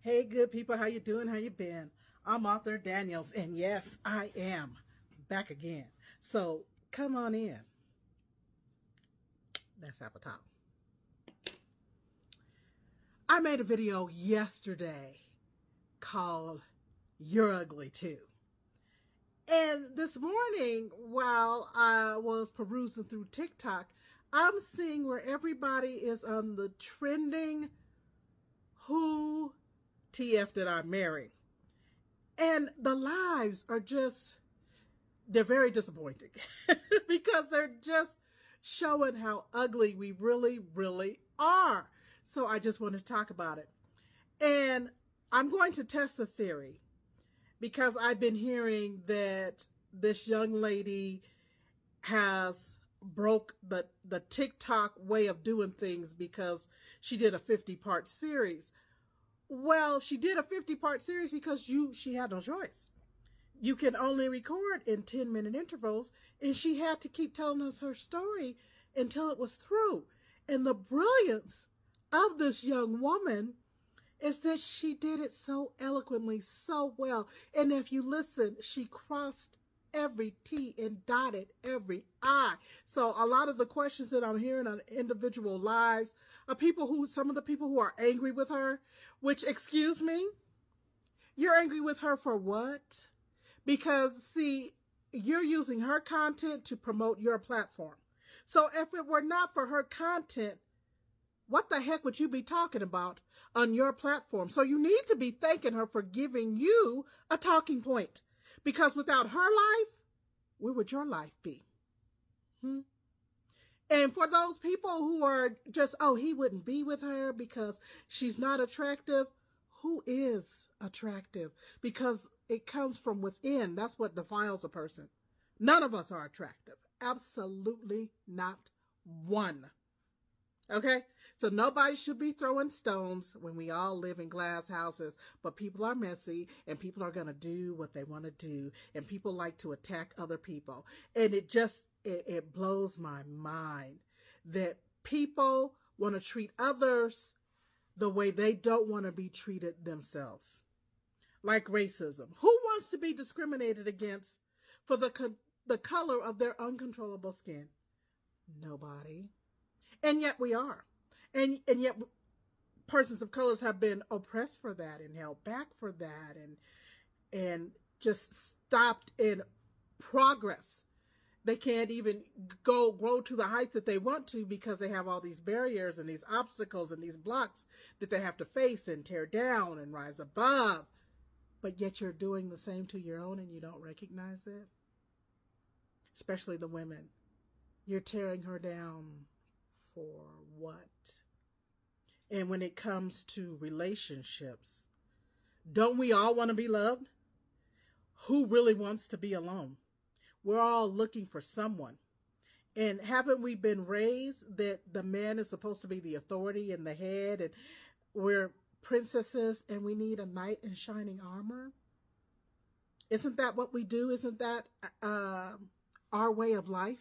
Hey, good people, how you doing? How you been? I'm author Daniels, and yes, I am back again. So come on in. Let's have a talk. I made a video yesterday called "You're Ugly Too," and this morning, while I was perusing through TikTok, I'm seeing where everybody is on the trending "Who TF did I marry?" And the lives are just, they're very disappointing because they're just showing how ugly we really, really are. So I just want to talk about it. And I'm going to test a theory because I've been hearing that this young lady has broke the TikTok way of doing things because she did a 50-part series. Well, she did a 50-part series because she had no choice. You can only record in 10-minute intervals, and she had to keep telling us her story until it was through. And the brilliance of this young woman is that she did it so eloquently, so well. And if you listen, she crossed every T and dotted every I. So a lot of the questions that I'm hearing on individual lives are some of the people who are angry with her, which, excuse me, you're angry with her for what? Because, see, you're using her content to promote your platform. So if it were not for her content, what the heck would you be talking about on your platform? So you need to be thanking her for giving you a talking point. Because without her life, where would your life be? And for those people who are just, oh, he wouldn't be with her because she's not attractive. Who is attractive? Because it comes from within. That's what defiles a person. None of us are attractive. Absolutely not one. Okay? So nobody should be throwing stones when we all live in glass houses. But people are messy, and people are going to do what they want to do. And people like to attack other people. And it blows my mind that people want to treat others the way they don't want to be treated themselves. Like racism. Who wants to be discriminated against for the color of their uncontrollable skin? Nobody. And yet we are. And yet persons of colors have been oppressed for that and held back for that and just stopped in progress. They can't even grow to the heights that they want to because they have all these barriers and these obstacles and these blocks that they have to face and tear down and rise above. But yet you're doing the same to your own and you don't recognize it. Especially the women. You're tearing her down for what? And when it comes to relationships, don't we all want to be loved? Who really wants to be alone? We're all looking for someone. And haven't we been raised that the man is supposed to be the authority and the head, and we're princesses and we need a knight in shining armor? Isn't that what we do? Isn't that our way of life?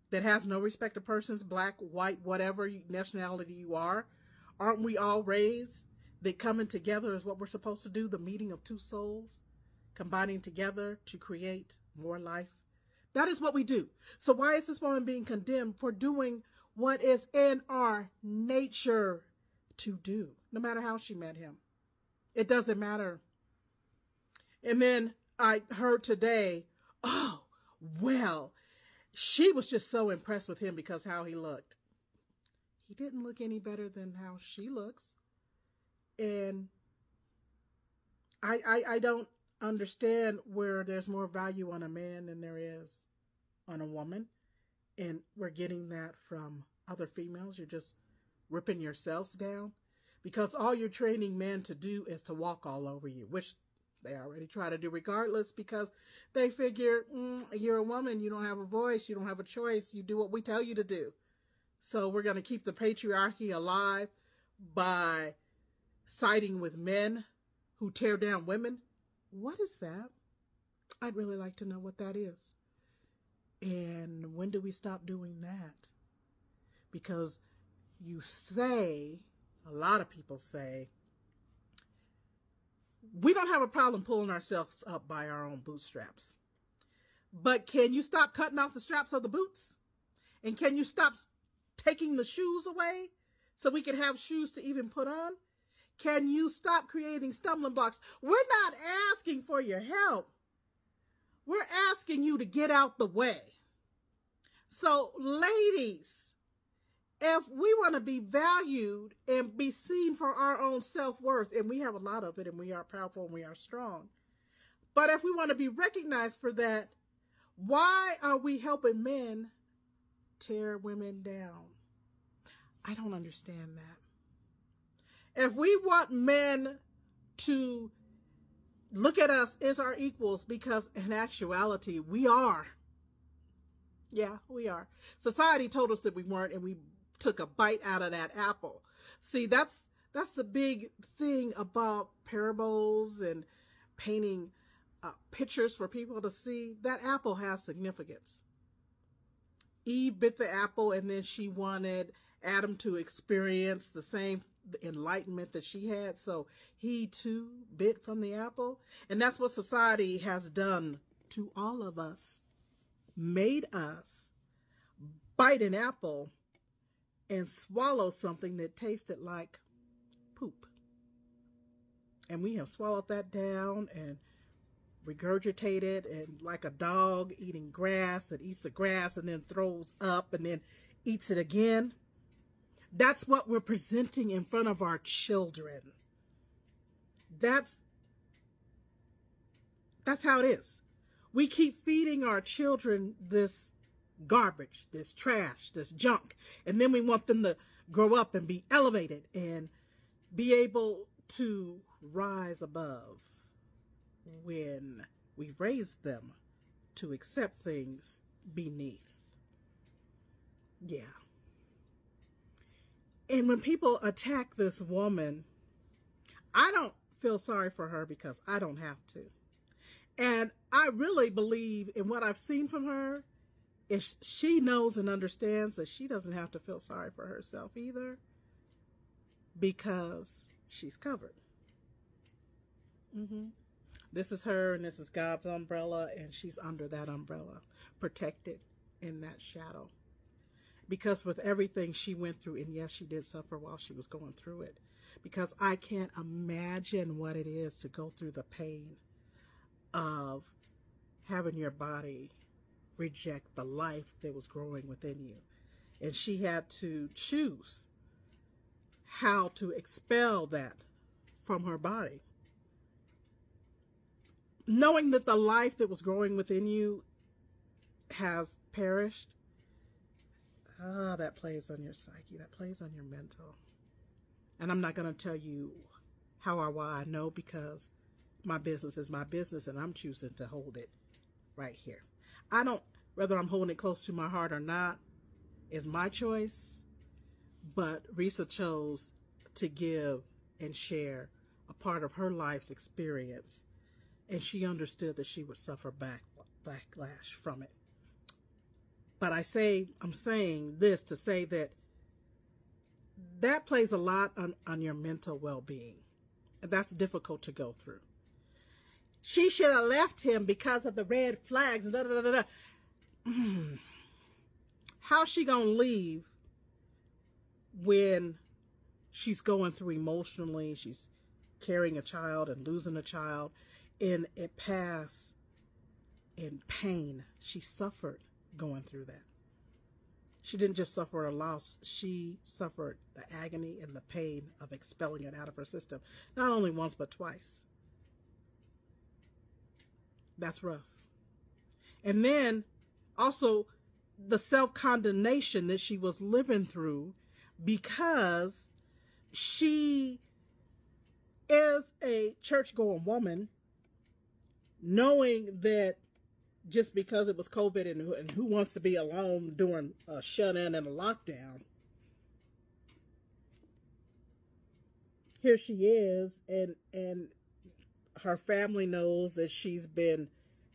That has no respect to persons, black, white, whatever nationality you are. Aren't we all raised that coming together is what we're supposed to do? The meeting of two souls, combining together to create more life. That is what we do. So why is this woman being condemned for doing what is in our nature to do? No matter how she met him. It doesn't matter. And then I heard today, oh, well, she was just so impressed with him because how he looked. He didn't look any better than how she looks. And I don't understand where there's more value on a man than there is on a woman. And we're getting that from other females. You're just ripping yourselves down. Because all you're training men to do is to walk all over you, which they already try to do regardless because they figure, you're a woman, you don't have a voice, you don't have a choice, you do what we tell you to do. So we're going to keep the patriarchy alive by siding with men who tear down women. What is that? I'd really like to know what that is. And when do we stop doing that? Because you say, a lot of people say, We don't have a problem pulling ourselves up by our own bootstraps. But can you stop cutting off the straps of the boots? And can you stop taking the shoes away so we can have shoes to even put on? Can you stop creating stumbling blocks? We're not asking for your help. We're asking you to get out the way. So, ladies, if we want to be valued and be seen for our own self-worth, and we have a lot of it, and we are powerful and we are strong, but if we want to be recognized for that, why are we helping men tear women down? I don't understand that. If we want men to look at us as our equals, because in actuality, we are. Yeah, we are. Society told us that we weren't, and we took a bite out of that apple. See, that's the big thing about parables and painting pictures for people to see. That apple has significance. Eve bit the apple, and then she wanted Adam to experience the same enlightenment that she had, so he too bit from the apple. And that's what society has done to all of us. Made us bite an apple and swallow something that tasted like poop. And we have swallowed that down and regurgitated, and like a dog eating grass, it eats the grass and then throws up and then eats it again. That's what we're presenting in front of our children. That's how it is. We keep feeding our children this garbage, this trash, this junk, and then we want them to grow up and be elevated and be able to rise above when we raise them to accept things beneath. Yeah. And when people attack this woman, I don't feel sorry for her because I don't have to. And I really believe in what I've seen from her. If she knows and understands that she doesn't have to feel sorry for herself either, because she's covered. This is her, and this is God's umbrella, and she's under that umbrella, protected in that shadow. Because with everything she went through, and yes, she did suffer while she was going through it, because I can't imagine what it is to go through the pain of having your body reject the life that was growing within you. And she had to choose how to expel that from her body. Knowing that the life that was growing within you has perished, that plays on your psyche, that plays on your mental. And I'm not going to tell you how or why I know, because my business is my business, and I'm choosing to hold it right here. Whether I'm holding it close to my heart or not is my choice, but Reesa chose to give and share a part of her life's experience, and she understood that she would suffer backlash from it. But I'm saying this to say that plays a lot on your mental well-being. And that's difficult to go through. She should have left him because of the red flags. How's she going to leave when she's going through emotionally? She's carrying a child and losing a child, and it passed in pain. She suffered going through that. She didn't just suffer a loss. She suffered the agony and the pain of expelling it out of her system. Not only once, but twice. That's rough. And then also the self-condemnation that she was living through, because she is a church-going woman, knowing that just because it was COVID and who wants to be alone during a shut-in and a lockdown, here she is, and her family knows that she's been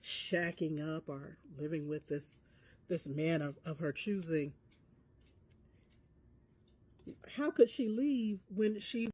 shacking up or living with this man of her choosing. How could she leave when she